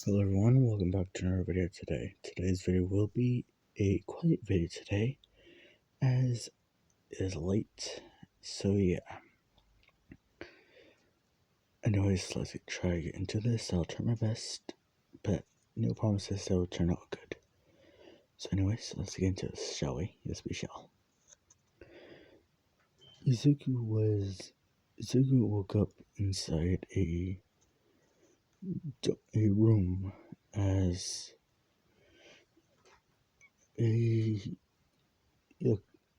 Hello everyone, welcome back to another video today. Today's video will be a quiet video today, as it is late, so yeah. Anyways, let's try to get into this. I'll try my best, but no promises that will turn out good. So anyways, let's get into this, shall we? Yes, we shall. Izuku woke up inside a room as a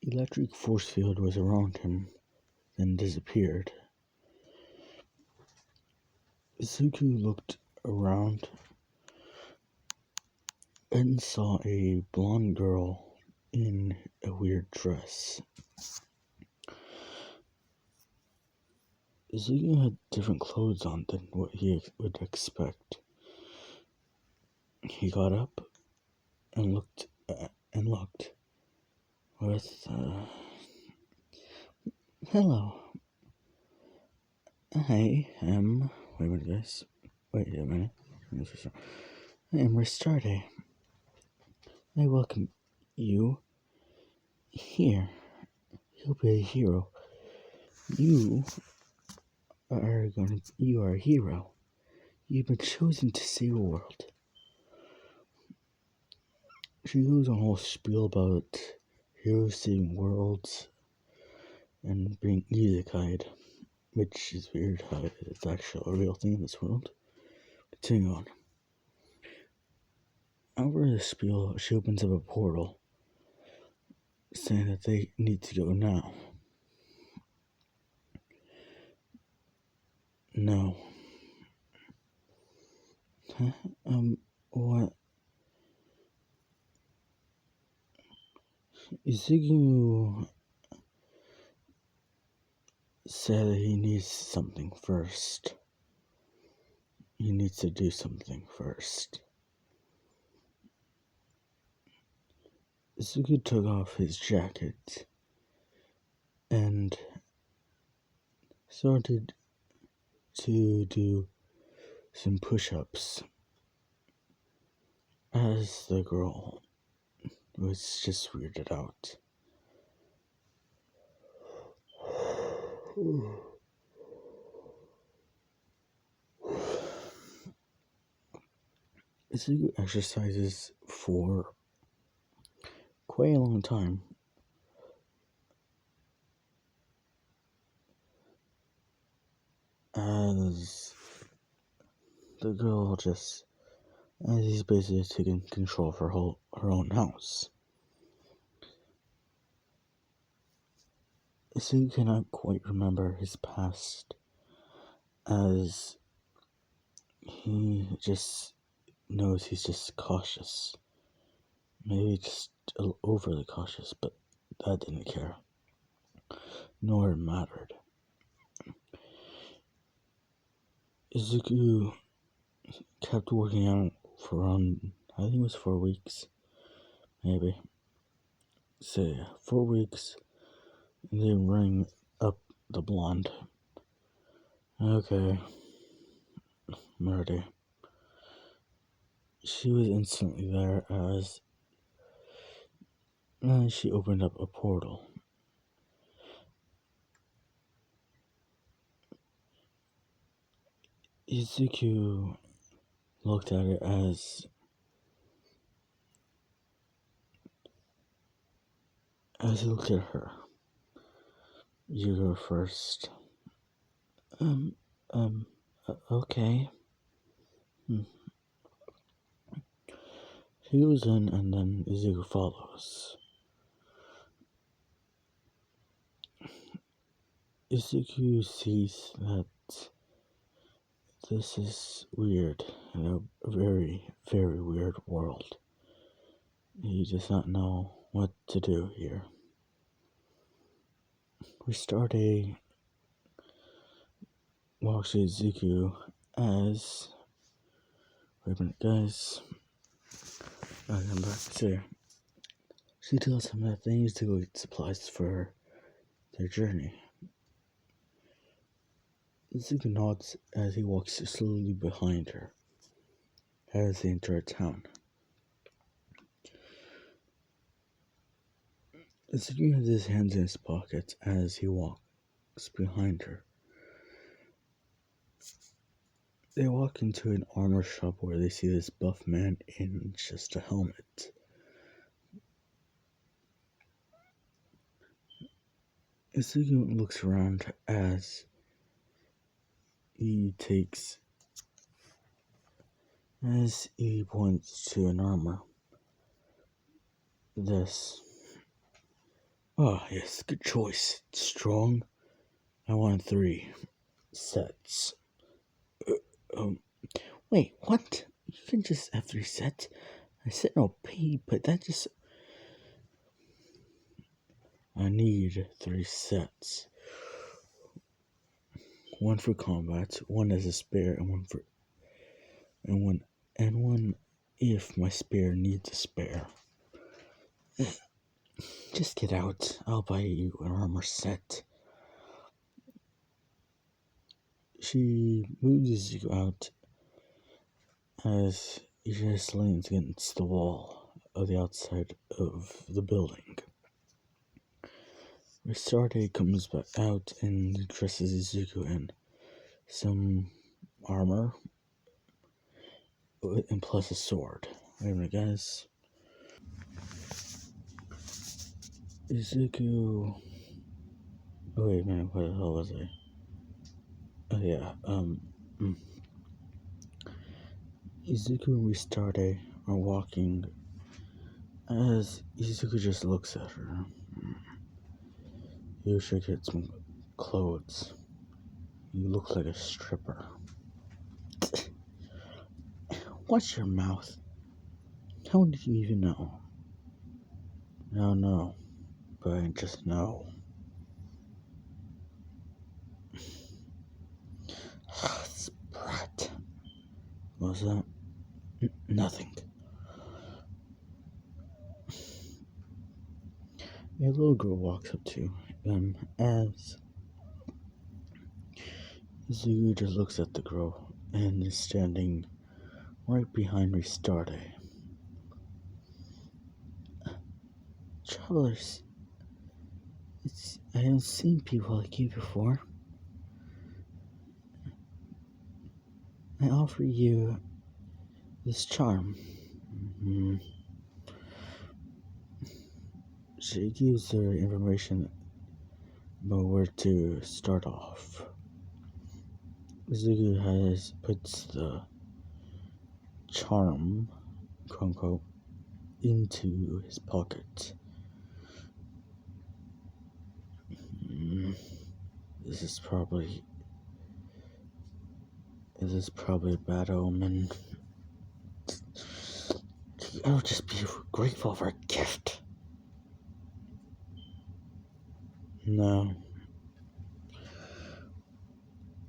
electric force field was around him, then disappeared. Izuku looked around and saw a blonde girl in a weird dress. Izuku had different clothes on than what he would expect. He got up and looked with, hello. I am, wait a minute guys, wait a minute, I am Restarte. I welcome you here. You'll be a hero. You are a hero. You've been chosen to save the world. She goes on a whole spiel about heroes saving worlds and being isekai'd, which is weird how it's actually a real thing in this world. Continuing on. Over the spiel, she opens up a portal, saying that they need to go now. No. Huh? What? Izuku said that he needs something first. He needs to do something first. Izuku took off his jacket and started to do some push-ups as the girl was just weirded out. Izuku exercises for quite a long time. As the girl as he's basically taking control of her own house. Izuku cannot quite remember his past, as he just knows he's just cautious. Maybe just a little overly cautious, but that didn't care. Nor mattered. Izuku kept working out for around, I think it was 4 weeks. Maybe. So yeah, 4 weeks. And then ring up the blonde. Okay. I'm ready. She was instantly there as she opened up a portal. Izuku looked at it as he looked at her. You go first. Okay. He goes in and then Izuku follows. Izuku sees that this is weird, in a very, very weird world. He does not know what to do here. Restarte walks to Izuku as... Wait a minute, guys. I'll come back to... She tells him that they need to go get supplies for their journey. Izuku nods as he walks slowly behind her. as they enter town. Izuku has his hands in his pockets as he walks behind her. They walk into an armor shop where they see this buff man in just a helmet. Izuku looks around as he points to an armor. This. Ah, yes, good choice. It's strong. I want 3 sets. Wait, what? You can just have 3 sets? I said no pay, but that just. I need 3 sets. 1 for combat, 1 as a spare, and one if my spare needs a spare. Just get out. I'll buy you an armor set. She moves you out as he just leans against the wall of the outside of the building. Risarte comes back out and dresses Izuku in some armor and plus a sword. Wait a minute, guys. Izuku. Oh, wait a minute, what the hell was I? Oh, yeah, Izuku and Risarte are walking as Izuku just looks at her. You should get some clothes. You look like a stripper. Watch your mouth. How did you even know? I don't know, but I just know. Sprat. What was that? Nothing. A little girl walks up to them as Izuku just looks at the girl and is standing right behind Ristarde. Travelers, I haven't seen people like you before. I offer you this charm. She gives her information about where to start off. Izuku puts the charm, quote unquote, into his pocket. This is probably a bad omen. I'll just be grateful for a gift. No.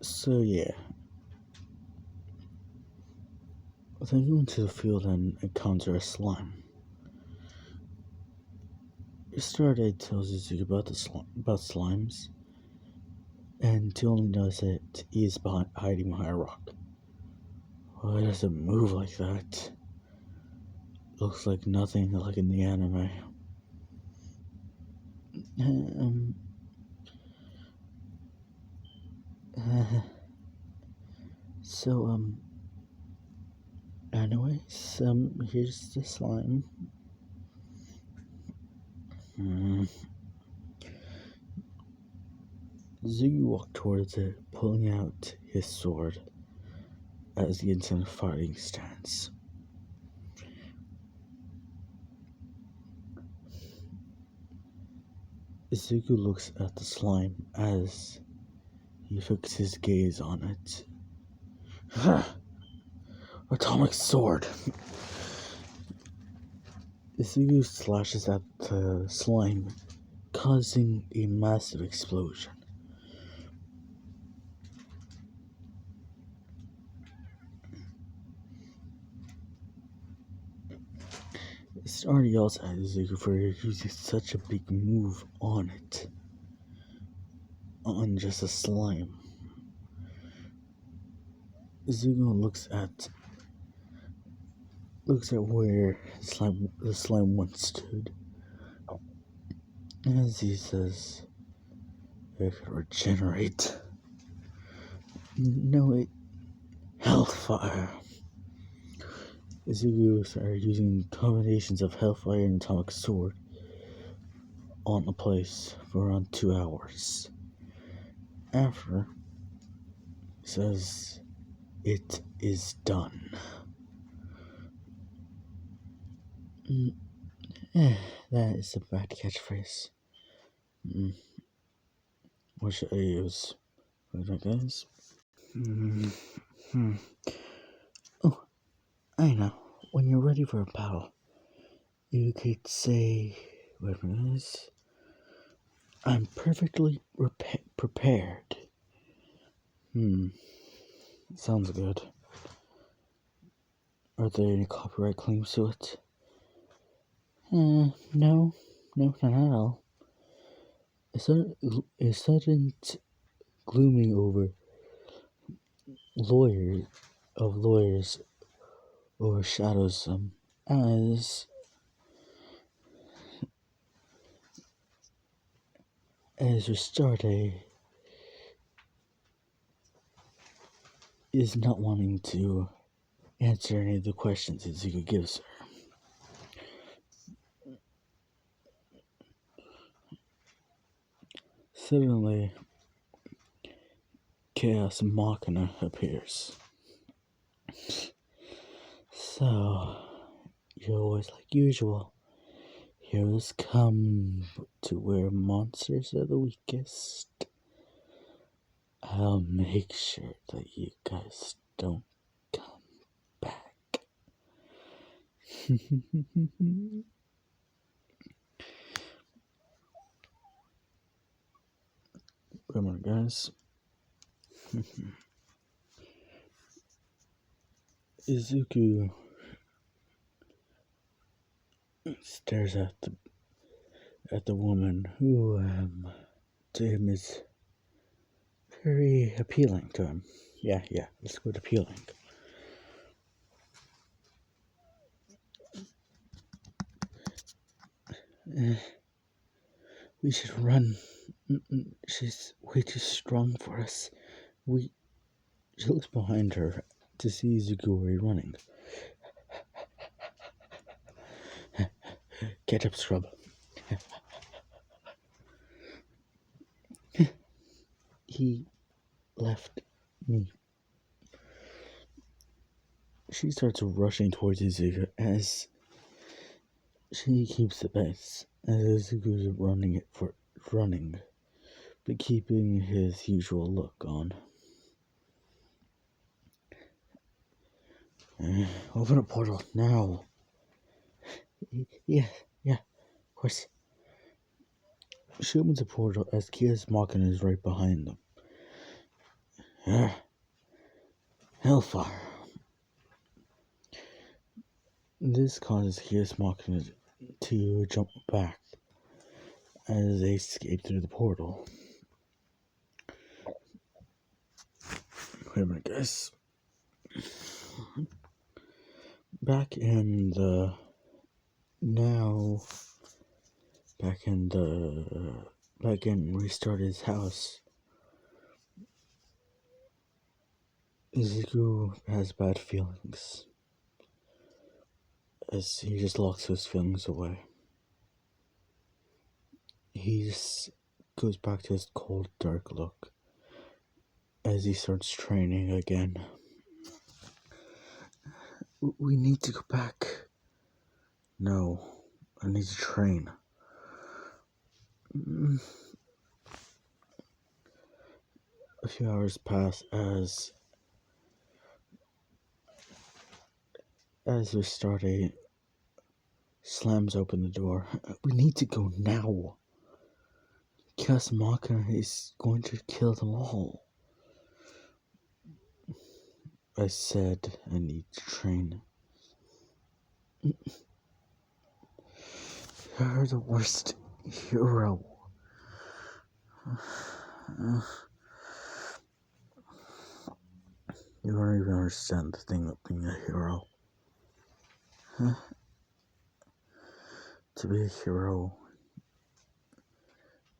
So yeah. They go into the field and encounter a slime. Ristarde tells Izuku about slimes, and he only knows that he is hiding behind a rock. Why does it move like that? Looks like nothing like in the anime. Anyways, here's the slime. Izuku walked towards it, pulling out his sword as he gets in a fighting stance. Izuku looks at the slime as he fixes his gaze on it. Atomic sword! Izuku slashes at the slime, causing a massive explosion. Ristarde yells at Izuku for using such a big move on just a slime. Izuku looks at looks at where the slime once stood. As he says, it could regenerate. No, hellfire. Izuku are using combinations of hellfire and atomic sword on the place for around 2 hours. After, he says, it is done. That is a bad catchphrase. What should I use? Wait, guys. Oh, I know. When you're ready for a battle, you could say, wait a minute, I'm perfectly prepared. Sounds good. Are there any copyright claims to it? No, not at all. A sudden glooming over lawyers overshadows them as Restarte is not wanting to answer any of the questions Izuku gives her. Suddenly, Chaos Machina appears. So, you're always like usual. Heroes come to where monsters are the weakest. I'll make sure that you guys don't come back. Remember, guys. Izuku stares at the woman who, to him is very appealing to him. Yeah, let's go with appealing. We should run. She's way too strong for us. She looks behind her to see Izuku running. Get up, scrub. He left me. She starts rushing towards Izuku as she keeps the pace. As Izuku's running, but keeping his usual look on. Open a portal now. Yeah, of course. She opens a portal as Kia's Machina is right behind them. Hellfire. This causes Kia's Machina to jump back as they escape through the portal. Wait a minute, guys. Back in Restarted's house, Izuku has bad feelings as he just locks those feelings away. He just goes back to his cold, dark look as he starts training again. We need to go back. No, I need to train. A few hours pass as Restarte slams open the door. We need to go now. Chaos Machina is going to kill them all. I said I need to train. You're the worst hero. You don't even understand the thing of being a hero. To be a hero,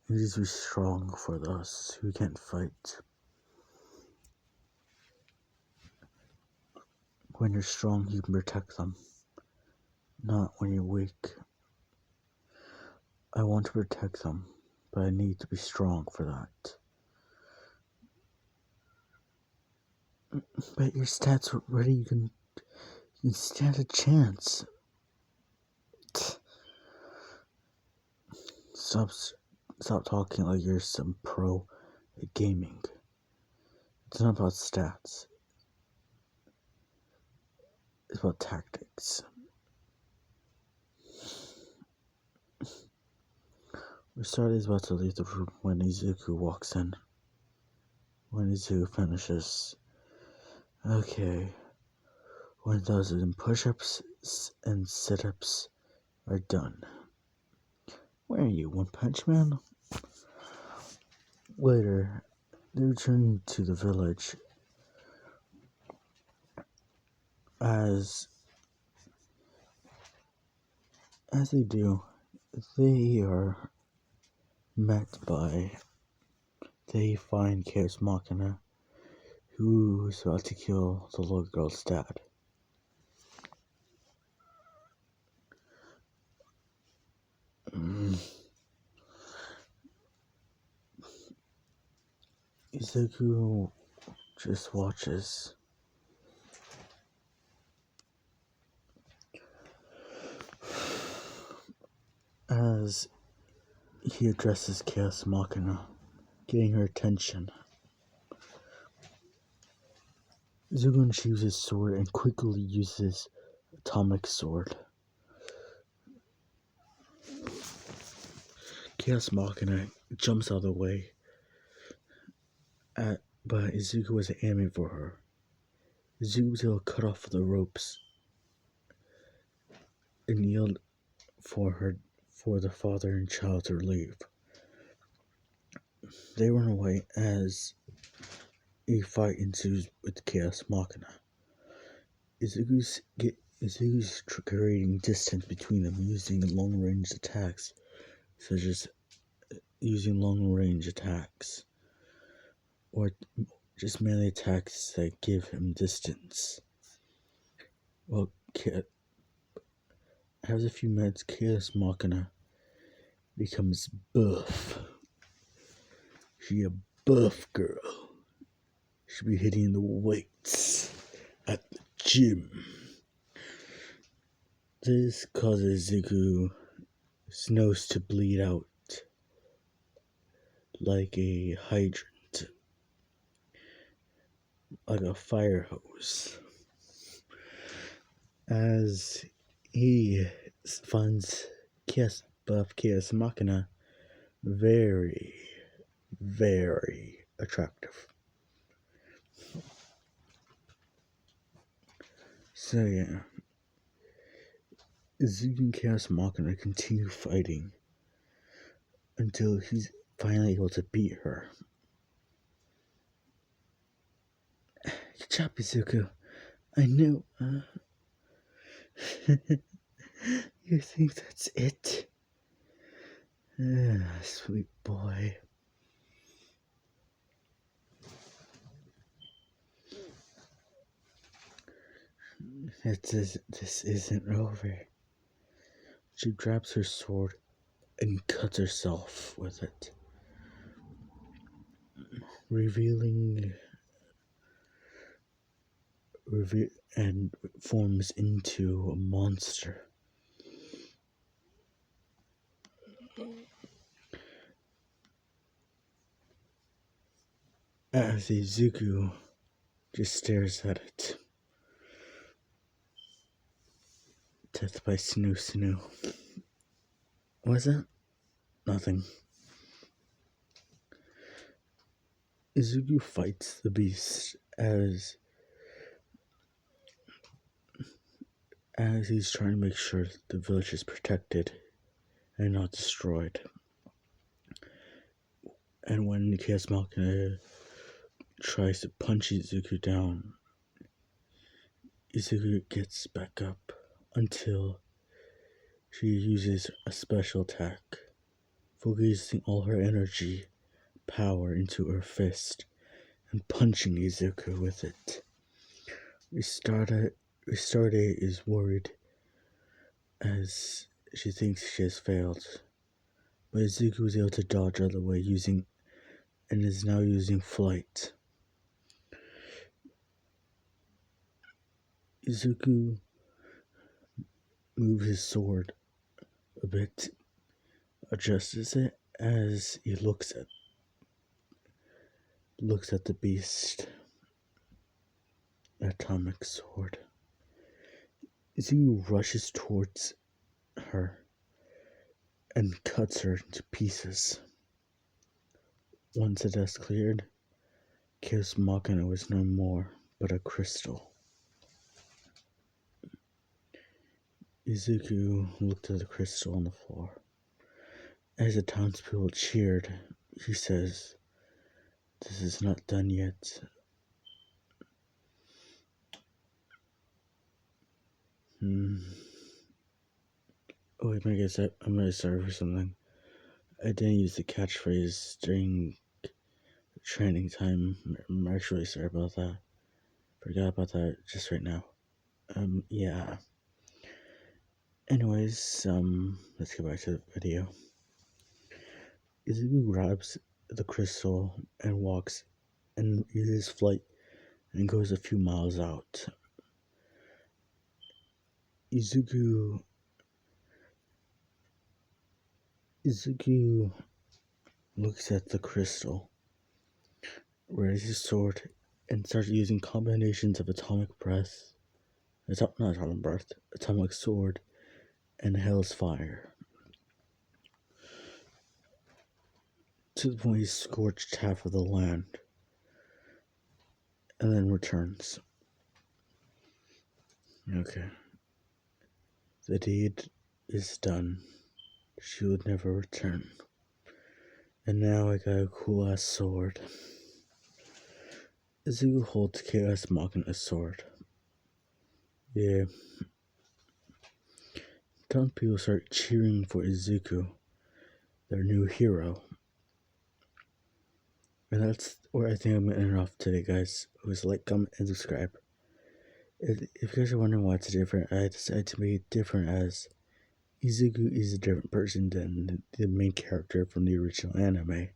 you need to be strong for those who can't fight. When you're strong, you can protect them, not when you're weak. I want to protect them, but I need to be strong for that. But your stats are ready, you can stand a chance. Stop talking like you're some pro at gaming. It's not about stats. It's about tactics. Restart is about to leave the room when Izuku walks in. When Izuku finishes. Okay. 1,000 push-ups and sit-ups are done. Where are you, One Punch Man? Later, they return to the village. As they do, they are met by... They find Chaos Machina, who's about to kill the little girl's dad. Izuku just watches. As he addresses Chaos Machina, getting her attention. Izuku sheaves his sword and quickly uses Atomic Sword. Chaos Machina jumps out of the way, but Izuku was aiming for her. Izuku was able to cut off the ropes and yield for the father and child to leave. They run away as a fight ensues with Chaos Machina. Izuku's creating distance between them using long-range attacks, such as using long-range attacks, or just melee attacks that give him distance. Well, has a few minutes, Chaos Machina becomes buff. She a buff girl. She'll be hitting the weights at the gym. This causes Izuku's nose to bleed out like a hydrant, like a fire hose. As he finds Chaos Machina very, very attractive. So yeah, Izuku and Chaos Machina continue fighting until he's finally able to beat her. Good job, Izuku. I knew. You think that's it? Sweet boy. This isn't over. She grabs her sword and cuts herself with it, revealing and forms into a monster. As Izuku just stares at it. Death by Snoo. What's that? Nothing. Izuku fights the beast as he's trying to make sure the village is protected and not destroyed. And when Chaos Machina tries to punch Izuku down, Izuku gets back up until she uses a special attack, focusing all her energy power into her fist and punching Izuku with it. Ristarde is worried as she thinks she has failed, but Izuku was able to dodge out of the way and is now using flight. Izuku moves his sword a bit, adjusts it as he looks at the beast. Atomic sword. Izuku rushes towards her and cuts her into pieces. Once the dust cleared, Chaos Machina was no more but a crystal. Izuku looked at the crystal on the floor. As the townspeople cheered, he says, "This is not done yet." Oh, wait, I'm really sorry for something. I didn't use the catchphrase during training time. I'm actually sorry about that. Forgot about that just right now. Yeah. Anyways, let's get back to the video. Izuku grabs the crystal and walks and uses flight and goes a few miles out. Izuku looks at the crystal, raises his sword, and starts using combinations of atomic sword, and hell's fire. To the point he scorched half of the land, and then returns. Okay. The deed is done. She would never return. And now I got a cool ass sword. Izuku holds Chaos Machina's sword. Yeah. Some people start cheering for Izuku, their new hero. And that's where I think I'm gonna end off today, guys. Please like, comment, and subscribe. If you guys are wondering why it's different, I decided to make it different as Izuku is a different person than the main character from the original anime.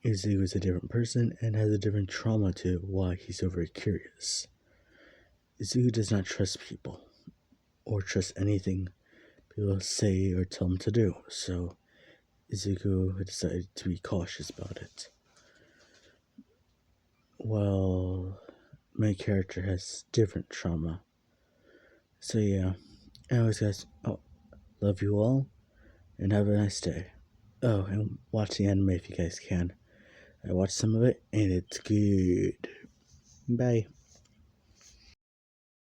Izuku is a different person and has a different trauma to why he's so very curious. Izuku does not trust people or trust anything people say or tell him to do, so Izuku decided to be cautious about it. Well, my character has different trauma. So yeah. Anyways, guys, love you all, and have a nice day. Oh, and watch the anime if you guys can. I watched some of it, and it's good. Bye.